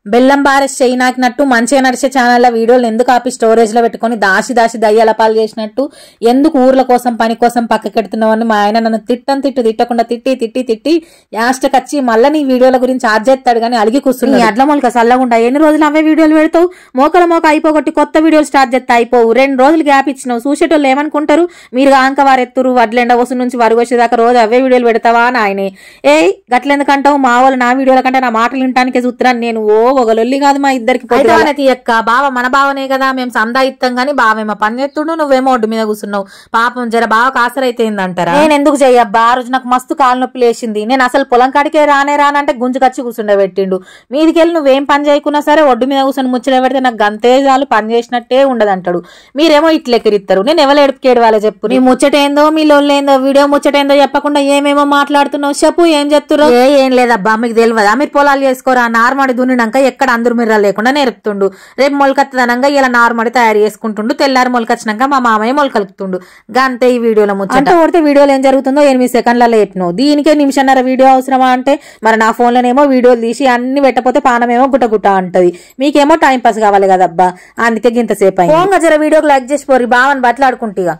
బెల్లం బారెస్ చేయి నాకినట్టు మంచిగా నడిచే ఛానల్లో వీడియోలు ఎందుకు ఆపి స్టోరేజ్ లో పెట్టుకుని దాసి దయ్యాల పాలు చేసినట్టు ఎందుకు ఊర్ల కోసం పని కోసం పక్కకెడుతున్నావు అని మా ఆయన నన్ను తిట్టకుండా తిట్టి యాస్టకి వచ్చి మళ్ళీ నీ వీడియోల గురించి ఆర్జేస్తాడు కానీ అలిగి కూర్చుని అడ్ల మొలక సల్లగుండా ఎన్ని రోజులు అవే వీడియోలు పెడతావు మోక అయిపోగొట్టి కొత్త వీడియోలు స్టార్ట్ చేస్తా అయిపోవు 2 రోజులు గ్యాప్ ఇచ్చినావు చూసేటోళ్ళు ఏమనుకుంటారు మీరు ఆంక వారెత్తురు వడ్లెండ వసు నుంచి వరగొచ్చేదాకా రోజు అవే వీడియోలు పెడతావా అని ఆయనే గట్లెందుకంటావు మా వాళ్ళు నా వీడియోల కంటే నా మాటలు వినటానికే చూస్తున్నాను నేను ఒకలొల్లి కాదు మా ఇద్దరికి తీయక్క బావ మన బావనే కదా మేము సందా ఇస్తాం గానీ బావేమో పని చేస్తుడు నువ్వేమో ఒడ్డు మీద కూర్చున్నావు పాపం జర బావ కాసరైతేందంటారా నేను ఎందుకు చెయ్యబ్బా ఆ రోజు నాకు మస్తు కాలు నొప్పి లేచింది నేను అసలు పొలం కాడికే రానంటే గుంజుకొచ్చి కూర్చుండే పెట్టిండు మీదికెళ్ళి నువ్వేం పని చేయకున్నా సరే ఒడ్డు మీద కూర్చొని ముచ్చట పెడితే నాకు గంతేజాలు పని చేసినట్టే ఉండదంటాడు మీరేమో ఇట్లెక్కిరిస్తారు నేను ఎవరు ఎడుపుకేడు వాళ్ళే చెప్పు నీ ముచ్చటేందో మీ లొల్లేందో వీడియో ముచ్చటేందో చెప్పకుండా ఏమేమో మాట్లాడుతున్నావు చెప్పు ఏం చెప్తున్నారు ఏం లేదబ్బా మీకు తెలియదా మీరు పొలాలు చేసుకోరా నార్మడి దున్నినాక ఎక్కడ అందరు మిర్రాలు లేకుండా నేర్పుతుండు రేపు మొలకత్తదనంగా ఇలా నార్మడి తయారు చేసుకుంటుండు తెల్లారి మొలకొచ్చినాక మా మామయ్య మొలకలుపుతుండు గంతే ఈ వీడియోలో ముచ్చట కొడితే వీడియోలో ఏం జరుగుతుందో 8 సెకండ్లలో చెప్పినావు దీనికే నిమిషన్నర వీడియో అవసరమా అంటే మరి నా ఫోన్లోనేమో వీడియోలు తీసి అన్ని పెట్టకపోతే పానమేమో గుట్ట అంటది మీకేమో టైం పాస్ కావాలి కదబ్బా అందుకే గింతసేపు అయింది జర వీడియోకి లైక్ చేసి పోరి బావని బట్లాడుకుంటా